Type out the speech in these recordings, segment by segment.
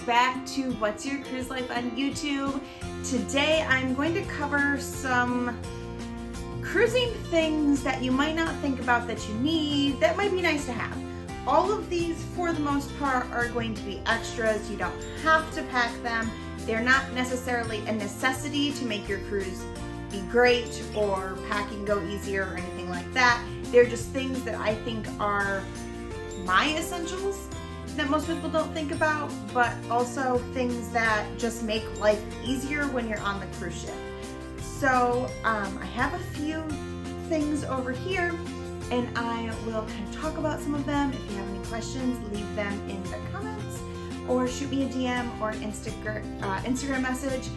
back to What's Your Cruise Life on YouTube. Today I'm going to cover some cruising things that you might not think about that you need, that might be nice to have. All of these, for the most part, are going to be extras. You don't have to pack them. They're not necessarily a necessity to make your cruise be great or packing go easier or anything like that. They're just things that I think are my essentials that most people don't think about, but also things that just make life easier when you're on the cruise ship. So I have a few things over here and I will kind of talk about some of them. If you have any questions, leave them in the comments or shoot me a DM or an Instagram message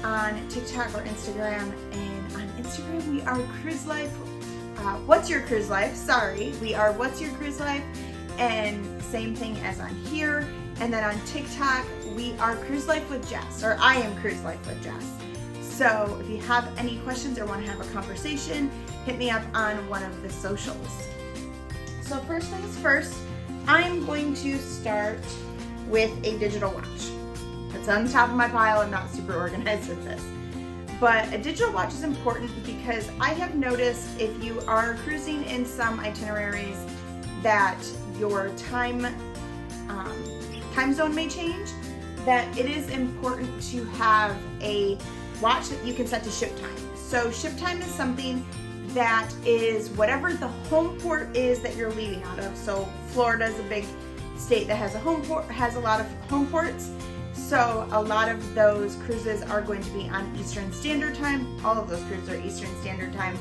on TikTok or Instagram. And on Instagram we are Cruise Life, What's Your Cruise Life, sorry. We are What's Your Cruise Life, and same thing as on here. And then on TikTok we are Cruise Life with Jess, or I am Cruise Life with Jess. So if you have any questions or want to have a conversation, hit me up on one of the socials. So first things first, I'm going to start with a digital watch. It's on the top of my pile. I'm not super organized with this. But a digital watch is important because I have noticed if you are cruising in some itineraries that your time zone may change, that it is important to have a watch that you can set to ship time. So ship time is something that is whatever the home port is that you're leaving out of. So Florida is a big state that has a lot of home ports. So a lot of those cruises are going to be on Eastern Standard Time. All of those cruises are Eastern Standard Time.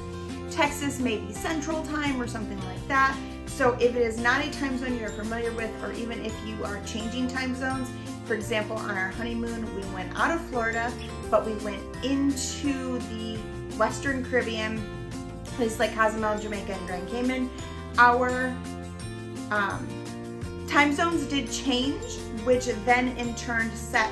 Texas may be Central Time or something like that. So if it is not a time zone you're familiar with, or even if you are changing time zones, for example, on our honeymoon, we went out of Florida, but we went into the Western Caribbean, places like Cozumel, Jamaica, and Grand Cayman. Our time zones did change, which then in turn set,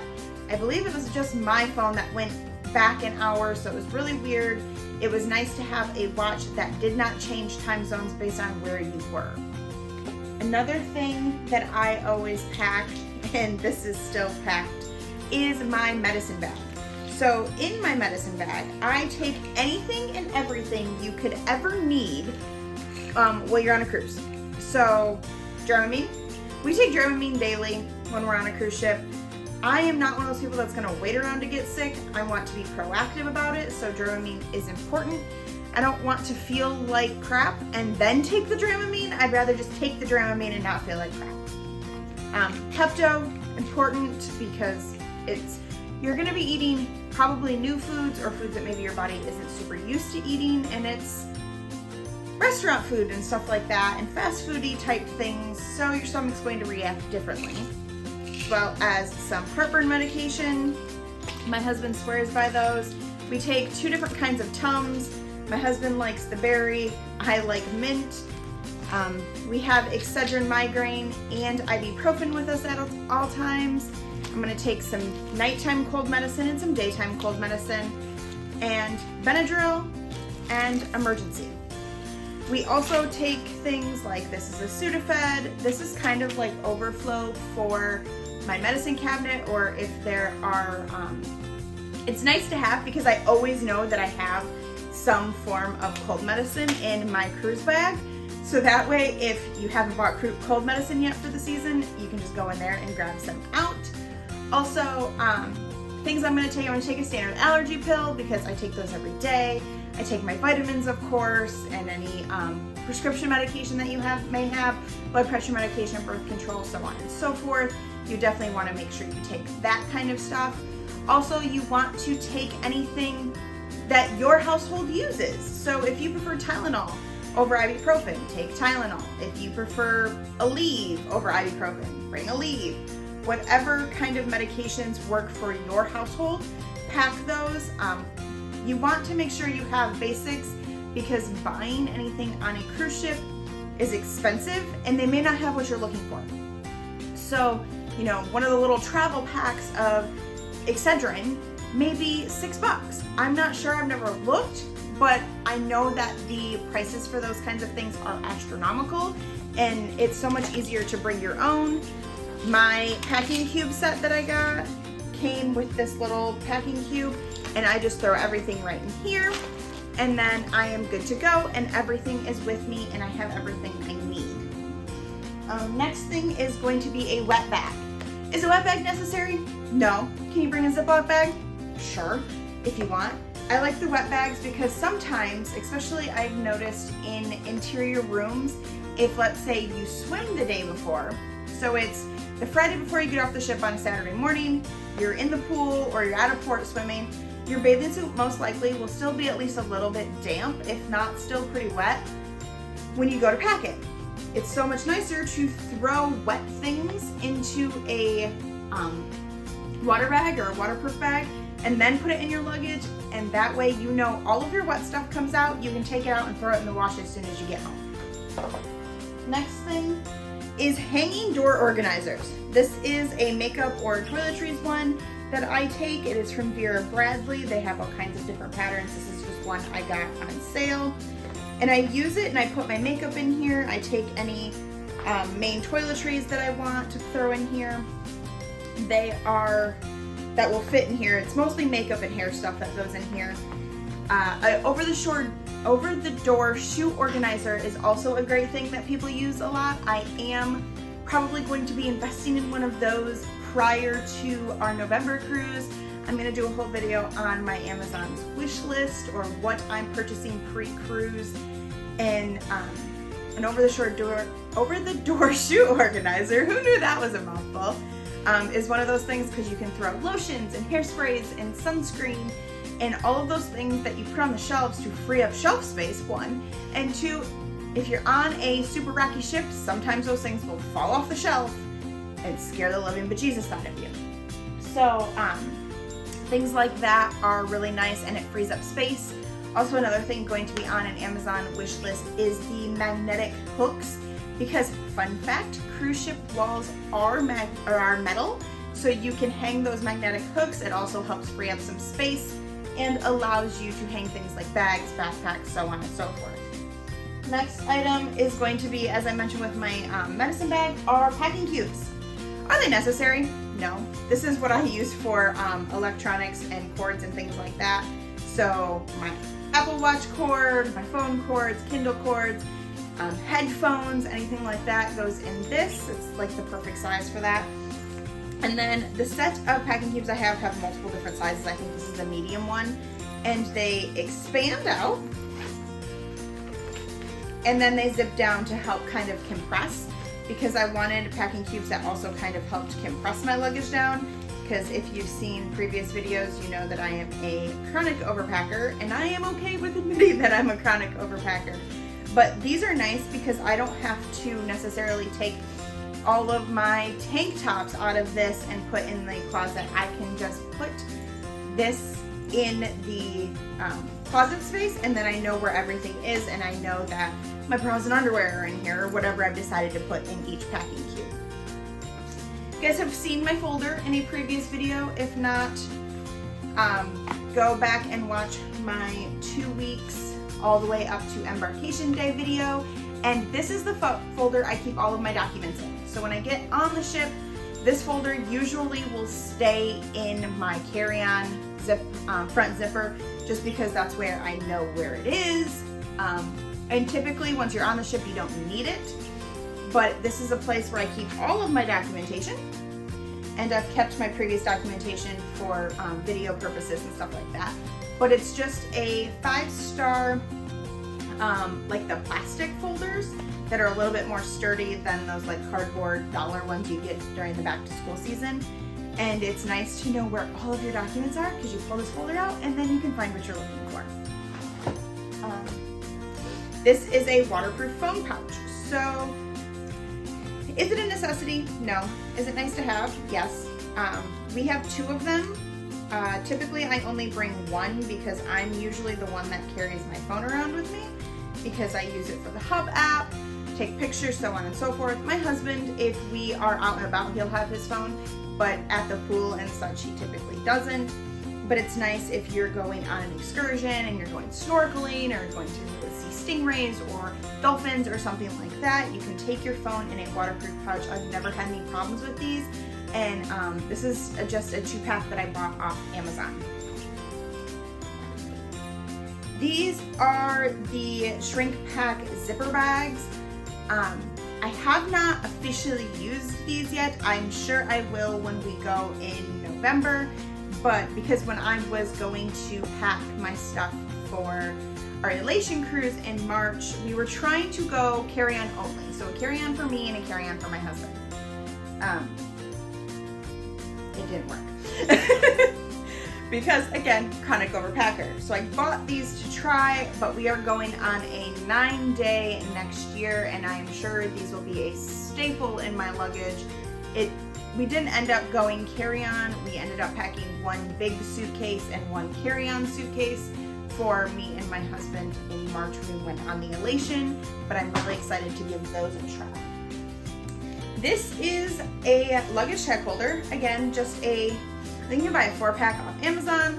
I believe it was just my phone that went back an hour, so it was really weird. It was nice to have a watch that did not change time zones based on where you were. Another thing that I always pack, and this is still packed, is my medicine bag. So in my medicine bag, I take anything and everything you could ever need while you're on a cruise. So Dramamine, we take Dramamine daily when we're on a cruise ship. I am not one of those people that's gonna wait around to get sick. I want to be proactive about it, so Dramamine is important. I don't want to feel like crap and then take the Dramamine. I'd rather just take the Dramamine and not feel like crap. Pepto, important because you're gonna be eating probably new foods or foods that maybe your body isn't super used to eating, and it's restaurant food and stuff like that, and fast foody type things, so your stomach's going to react differently. As well as some heartburn medication. My husband swears by those. We take 2 different kinds of Tums. My husband likes the berry, I like mint. We have Excedrin migraine and ibuprofen with us at all times. I'm gonna take some nighttime cold medicine and some daytime cold medicine, and Benadryl and Emergency. We also take things like, this is a Sudafed. This is kind of like overflow for my medicine cabinet, or if there are, it's nice to have because I always know that I have some form of cold medicine in my cruise bag. So that way, if you haven't bought cold medicine yet for the season, you can just go in there and grab some out. Also, things I'm gonna take a standard allergy pill because I take those every day. I take my vitamins, of course, and any prescription medication that you may have, blood pressure medication, birth control, so on and so forth. You definitely want to make sure you take that kind of stuff. Also, you want to take anything that your household uses. So if you prefer Tylenol over ibuprofen, take Tylenol. If you prefer Aleve over ibuprofen, bring Aleve. Whatever kind of medications work for your household, pack those. You want to make sure you have basics because buying anything on a cruise ship is expensive and they may not have what you're looking for. So, you know, one of the little travel packs of Excedrin may be $6. I'm not sure, I've never looked, but I know that the prices for those kinds of things are astronomical and it's so much easier to bring your own. My packing cube set that I got came with this little packing cube, and I just throw everything right in here, and then I am good to go, and everything is with me, and I have everything I need. Next thing is going to be a wet bag. Is a wet bag necessary? No. Can you bring a Ziploc bag? Sure, if you want. I like the wet bags because sometimes, especially I've noticed in interior rooms, if let's say you swim the day before, so it's the Friday before you get off the ship on Saturday morning, you're in the pool or you're at a port swimming, your bathing suit most likely will still be at least a little bit damp, if not still pretty wet, when you go to pack it. It's so much nicer to throw wet things into a water bag or a waterproof bag and then put it in your luggage, and that way you know all of your wet stuff comes out, you can take it out and throw it in the wash as soon as you get home. Next thing is hanging door organizers. This is a makeup or toiletries one that I take. It is from Vera Bradley. They have all kinds of different patterns. This is just one I got on sale. And I use it and I put my makeup in here. I take any main toiletries that I want to throw in here. That will fit in here. It's mostly makeup and hair stuff that goes in here. Over the door shoe organizer is also a great thing that people use a lot. I am probably going to be investing in one of those prior to our November cruise. I'm going to do a whole video on my Amazon's wish list or what I'm purchasing pre-cruise, and an over the door shoe organizer. Who knew that was a mouthful? Is one of those things because you can throw lotions and hairsprays and sunscreen and all of those things that you put on the shelves to free up shelf space, one, and two, if you're on a super rocky ship, sometimes those things will fall off the shelf and scare the living bejesus out of you. So things like that are really nice and it frees up space. Also, another thing going to be on an Amazon wish list is the magnetic hooks, because fun fact, cruise ship walls are metal, so you can hang those magnetic hooks. It also helps free up some space and allows you to hang things like bags, backpacks, so on and so forth. Next item is going to be, as I mentioned with my medicine bag, are packing cubes. Are they necessary? No. This is what I use for electronics and cords and things like that. So my Apple Watch cord, my phone cords, Kindle cords, headphones, anything like that goes in this. It's like the perfect size for that. And then the set of packing cubes I have multiple different sizes. I think this is the medium one. And they expand out. And then they zip down to help kind of compress, because I wanted packing cubes that also kind of helped compress my luggage down. Because if you've seen previous videos, you know that I am a chronic overpacker, and I am okay with admitting that I'm a chronic overpacker. But these are nice because I don't have to necessarily take all of my tank tops out of this and put in the closet. I can just put this in the closet space, and then I know where everything is, and I know that my bras and underwear are in here, or whatever I've decided to put in each packing cube. You guys have seen my folder in a previous video. If not, go back and watch my 2 weeks all the way up to embarkation day video. And this is the folder I keep all of my documents in. So when I get on the ship, this folder usually will stay in my carry-on front zipper, just because that's where I know where it is. And typically once you're on the ship, you don't need it. But this is a place where I keep all of my documentation, and I've kept my previous documentation for video purposes and stuff like that. But it's just a 5-star, like the plastic folders that are a little bit more sturdy than those like cardboard dollar ones you get during the back to school season. And it's nice to know where all of your documents are, because you pull this folder out and then you can find what you're looking for. This is a waterproof phone pouch. So is it a necessity? No. Is it nice to have? Yes. We have 2 of them. Typically I only bring one because I'm usually the one that carries my phone around with me, because I use it for the Hub app, take pictures, so on and so forth. My husband, if we are out and about, he'll have his phone, but at the pool and such he typically doesn't. but it's nice if you're going on an excursion and you're going snorkeling or going to see stingrays or dolphins or something like that. You can take your phone in a waterproof pouch. I've never had any problems with these, and this is just a 2-pack that I bought off Amazon. These are the shrink pack zipper bags. I have not officially used these yet. I'm sure I will when we go in November, but because when I was going to pack my stuff for our elation cruise in March, we were trying to go carry-on only. So a carry-on for me and a carry-on for my husband. It didn't work. Because again, chronic overpacker. So I bought these to try, but we are going on a 9-day next year, and I am sure these will be a staple in my luggage. We didn't end up going carry-on. We ended up packing one big suitcase and one carry-on suitcase for me and my husband in March when we went on the elation, but I'm really excited to give those a try. This is a luggage tag holder. Again, just I think you can buy a 4-pack off Amazon,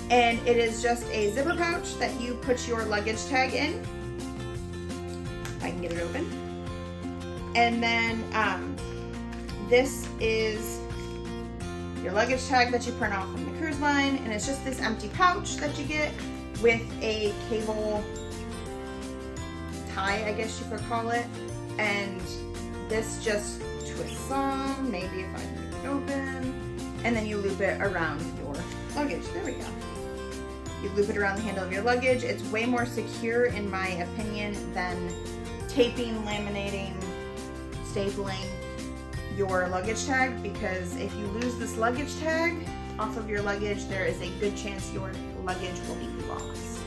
and it is just a zipper pouch that you put your luggage tag in. If I can get it open. And then this is your luggage tag that you print off from the cruise line, and it's just this empty pouch that you get with a cable tie, I guess you could call it, and this just twists on, maybe if I can get it open, and then you loop it around your luggage. There we go. You loop it around the handle of your luggage. It's way more secure, in my opinion, than taping, laminating, stapling your luggage tag, because if you lose this luggage tag off of your luggage, there is a good chance your luggage will be lost.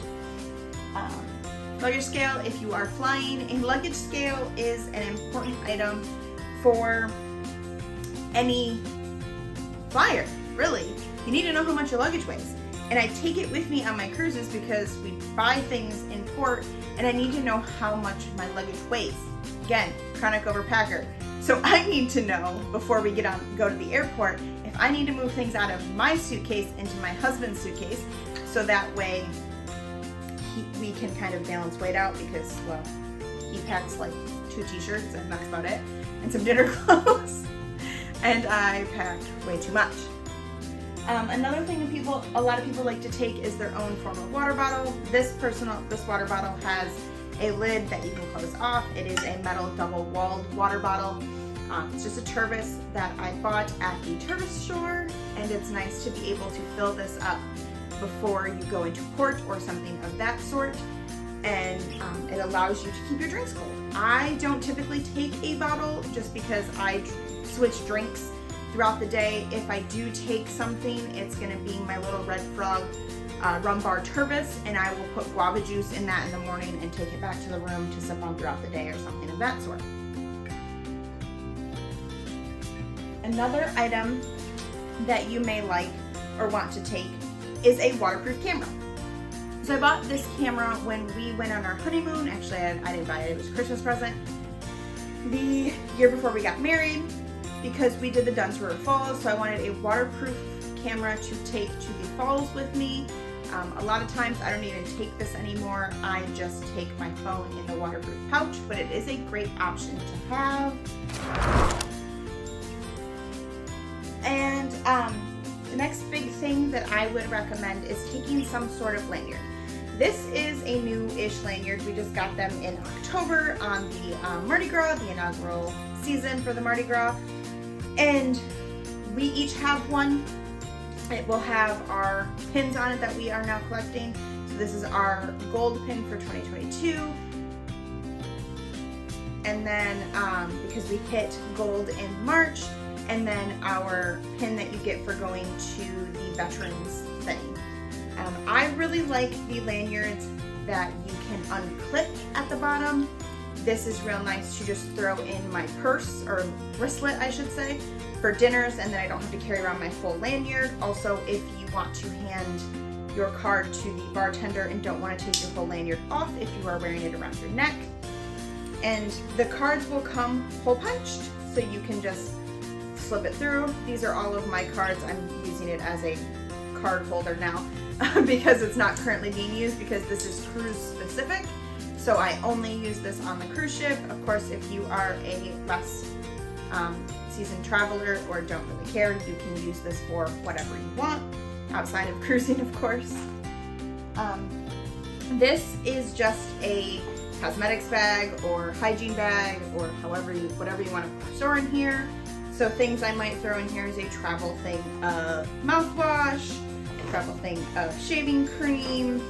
Luggage scale, if you are flying, a luggage scale is an important item for any flyer, really. You need to know how much your luggage weighs. And I take it with me on my cruises because we buy things in port, and I need to know how much my luggage weighs. Again, chronic overpacker. So I need to know before we go to the airport if I need to move things out of my suitcase into my husband's suitcase, so that way we can kind of balance weight out, because, well, he packs like 2 t-shirts and that's about it, and some dinner clothes, and I packed way too much. Another thing a lot of people like to take is their own form of water bottle. This water bottle has a lid that you can close off. It is a metal double-walled water bottle. It's just a Tervis that I bought at the Tervis store, and it's nice to be able to fill this up before you go into port or something of that sort, and it allows you to keep your drinks cold. I don't typically take a bottle just because I switch drinks throughout the day. If I do take something, it's going to be my little Red Frog rum bar Tervis, and I will put guava juice in that in the morning and take it back to the room to sip on throughout the day or something of that sort. Another item that you may like or want to take is a waterproof camera. So I bought this camera when we went on our honeymoon. Actually, I didn't buy it, it was a Christmas present. The year before we got married, because we did the Dunsborough Falls, so I wanted a waterproof camera to take to the falls with me. A lot of times I don't even take this anymore. I just take my phone in the waterproof pouch, but it is a great option to have. And the next big thing that I would recommend is taking some sort of lanyard. This is a new-ish lanyard. We just got them in October on the Mardi Gras, the inaugural season for the Mardi Gras. And we each have one. It will have our pins on it that we are now collecting. So this is our gold pin for 2022. And then because we hit gold in March, and then our pin that you get for going to the veterans thing. I really like the lanyards that you can unclip at the bottom. This is real nice to just throw in my purse, or wristlet I should say, for dinners, and then I don't have to carry around my whole lanyard. Also, if you want to hand your card to the bartender and don't want to take your whole lanyard off if you are wearing it around your neck. And the cards will come hole punched, so you can just slip it through. These are all of my cards. I'm using it as a card holder now because it's not currently being used because this is cruise specific. So I only use this on the cruise ship. Of course, if you are a less seasoned traveler or don't really care, you can use this for whatever you want outside of cruising, of course. This is just a cosmetics bag or hygiene bag or whatever you want to store in here. So things I might throw in here is a travel thing of mouthwash, a travel thing of shaving cream,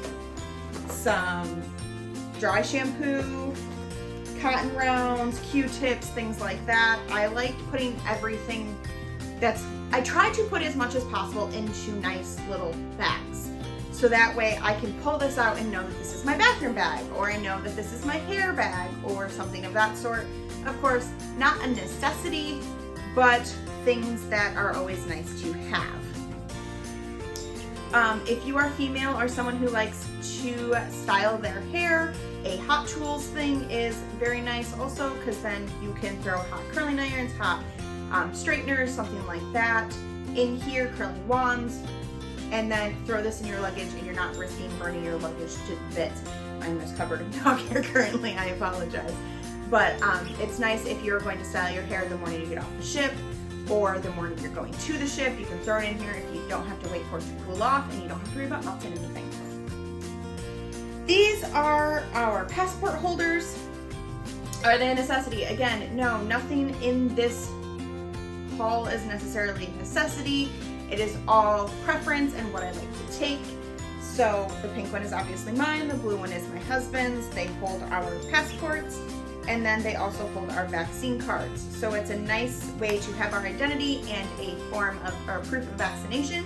some dry shampoo, cotton rounds, Q-tips, things like that. I like putting everything I try to put as much as possible into nice little bags. So that way I can pull this out and know that this is my bathroom bag, or I know that this is my hair bag, or something of that sort. Of course, not a necessity, but things that are always nice to have. If you are female or someone who likes to style their hair, a Hot Tools thing is very nice also, because then you can throw hot curling irons, hot straighteners, something like that in here, curling wands, and then throw this in your luggage and you're not risking burning your luggage to bits. I'm just covered in dog hair currently, I apologize. But it's nice if you're going to style your hair the morning you get off the ship or the morning you're going to the ship. You can throw it in here if you don't have to wait for it to cool off and you don't have to worry about melting anything. These are our passport holders. Are they a necessity? Again, no, nothing in this haul is necessarily a necessity. It is all preference and what I like to take. So the pink one is obviously mine, the blue one is my husband's. They hold our passports, and then they also hold our vaccine cards. So it's a nice way to have our identity and a form of or proof of vaccination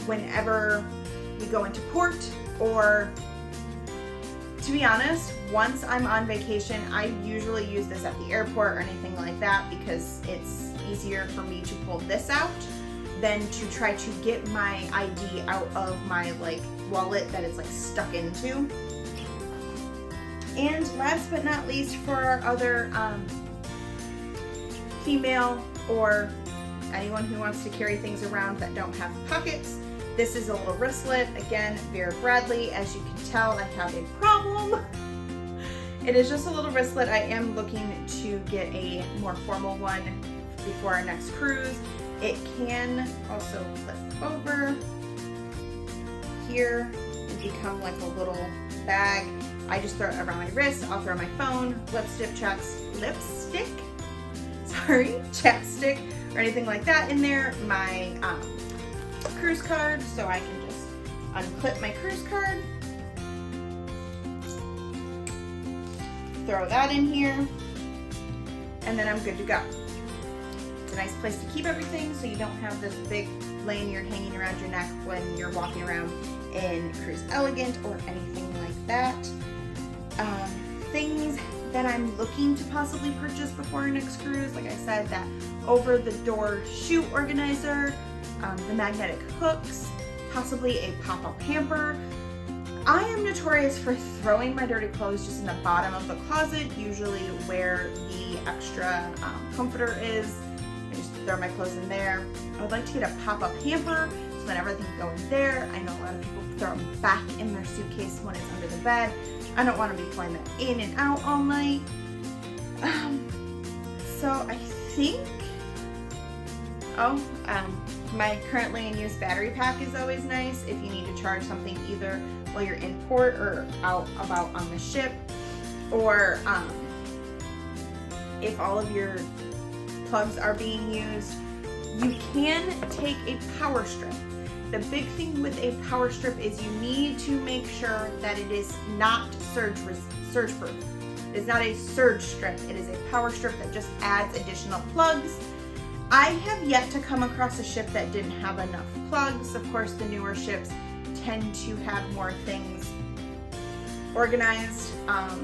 whenever we go into port, or to be honest, once I'm on vacation, I usually use this at the airport or anything like that because it's easier for me to pull this out than to try to get my ID out of my wallet that it's stuck into. And last but not least, for our other female or anyone who wants to carry things around that don't have pockets, this is a little wristlet. Again, Vera Bradley. As you can tell, I have a problem. It is just a little wristlet. I am looking to get a more formal one before our next cruise. It can also flip over here and become like a little bag. I just throw it around my wrist. I'll throw my phone, chapstick, or anything like that in there. My cruise card, so I can just unclip my cruise card, throw that in here, and then I'm good to go. It's a nice place to keep everything so you don't have this big lanyard hanging around your neck when you're walking around in Cruise Elegant or anything like that. Things that I'm looking to possibly purchase before our next cruise, like I said, that over-the-door shoe organizer, the magnetic hooks, possibly a pop-up hamper. I am notorious for throwing my dirty clothes just in the bottom of the closet, usually where the extra comforter is. I just throw my clothes in there. I would like to get a pop-up hamper so that everything can go in there. I know a lot of people throw them back in their suitcase when it's under the bed. I don't want to be pulling that in and out all night. So I think, my currently in use battery pack is always nice if you need to charge something either while you're in port or out about on the ship, or if all of your plugs are being used. You can take a power strip. The big thing with a power strip is you need to make sure that it is not surge proof. It is not a surge strip. It is a power strip that just adds additional plugs. I have yet to come across a ship that didn't have enough plugs. Of course, the newer ships tend to have more things organized.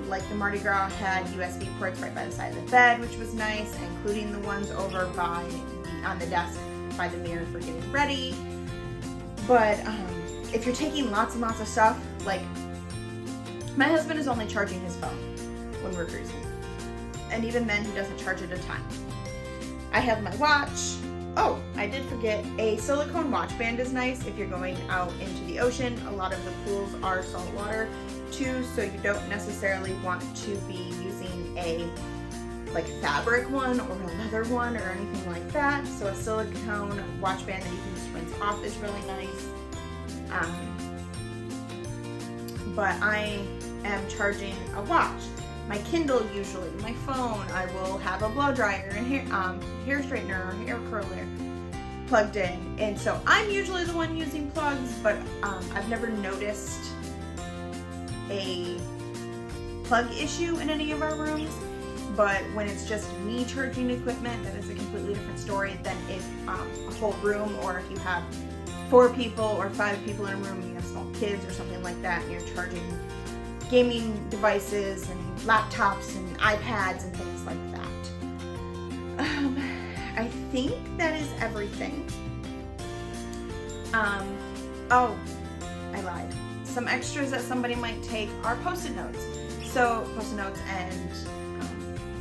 Like the Mardi Gras had USB ports right by the side of the bed, which was nice, including the ones over on the desk by the mirror for getting ready. But if you're taking lots and lots of stuff, like my husband is only charging his phone when we're cruising. And even then, he doesn't charge it a ton. I have my watch, Oh, I did forget, a silicone watch band is nice if you're going out into the ocean. A lot of the pools are saltwater too, so you don't necessarily want to be using a like fabric one or a leather one or anything like that. So a silicone watch band that you can just rinse off is really nice. But I am charging a watch. My Kindle usually, my phone, I will have a blow dryer and hair straightener or hair curler plugged in. And so I'm usually the one using plugs, but I've never noticed a plug issue in any of our rooms. But when it's just me charging equipment, that is a completely different story than if a whole room, or if you have 4 people or 5 people in a room and you have small kids or something like that, and you're charging gaming devices and laptops and iPads and things like that. I think that is everything. Oh, I lied. Some extras that somebody might take are Post-it notes. So Post-it notes and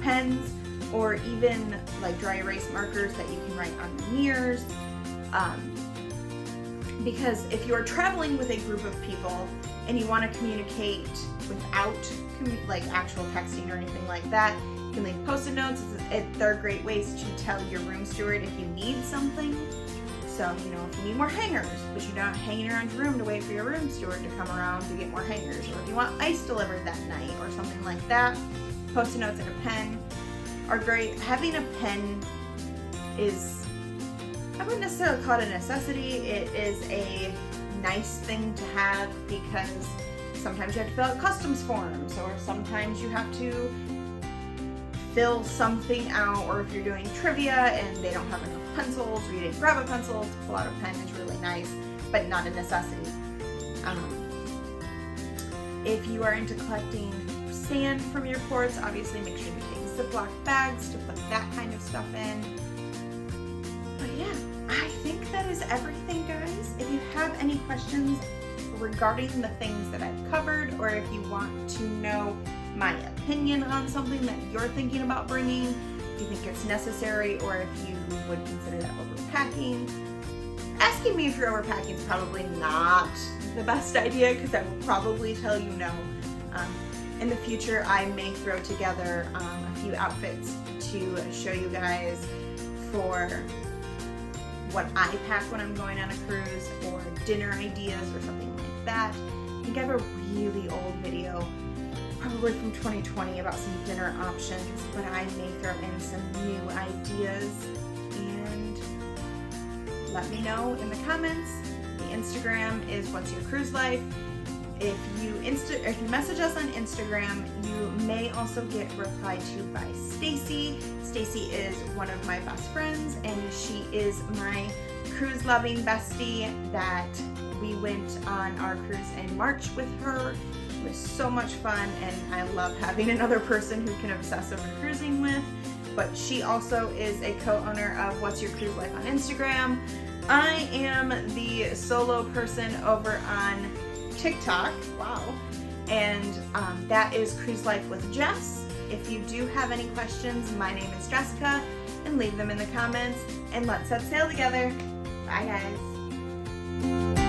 pens, or even like dry erase markers that you can write on your mirrors. Because if you're traveling with a group of people and you want to communicate without like actual texting or anything like that, you can leave Post-it notes. They're great ways to tell your room steward if you need something. So, you know, if you need more hangers, but you're not hanging around your room to wait for your room steward to come around to get more hangers, or if you want ice delivered that night or something like that, Post-it notes and a pen are great. Having a pen is, I wouldn't necessarily call it a necessity. It is a nice thing to have because sometimes you have to fill out customs forms, or sometimes you have to fill something out, or if you're doing trivia and they don't have enough pencils, or you didn't grab a pencil, to pull out a pen is really nice, but not a necessity. If you are into collecting sand from your ports, obviously make sure you take Ziploc bags to put that kind of stuff in. But yeah, I think that is everything, guys. If you have any questions regarding the things that I've covered, or if you want to know my opinion on something that you're thinking about bringing, if you think it's necessary, or if you would consider that overpacking. Asking me if you're overpacking is probably not the best idea, because I will probably tell you no. In the future, I may throw together a few outfits to show you guys for what I pack when I'm going on a cruise, or dinner ideas or something like that. I think I have a really old video, probably from 2020, about some dinner options, but I may throw in some new ideas. And let me know in the comments. The Instagram is What's Your Cruise Life. If you message us on Instagram, you may also get replied to by Stacy. Stacy is one of my best friends, and she is my cruise loving bestie that we went on our cruise in March with her. It was so much fun, and I love having another person who can obsess over cruising with. But she also is a co-owner of What's Your Cruise Life on Instagram. I am the solo person over on TikTok, wow, and that is Cruise Life with Jess. If you do have any questions, my name is Jessica, and leave them in the comments, and let's set sail together. Bye, guys.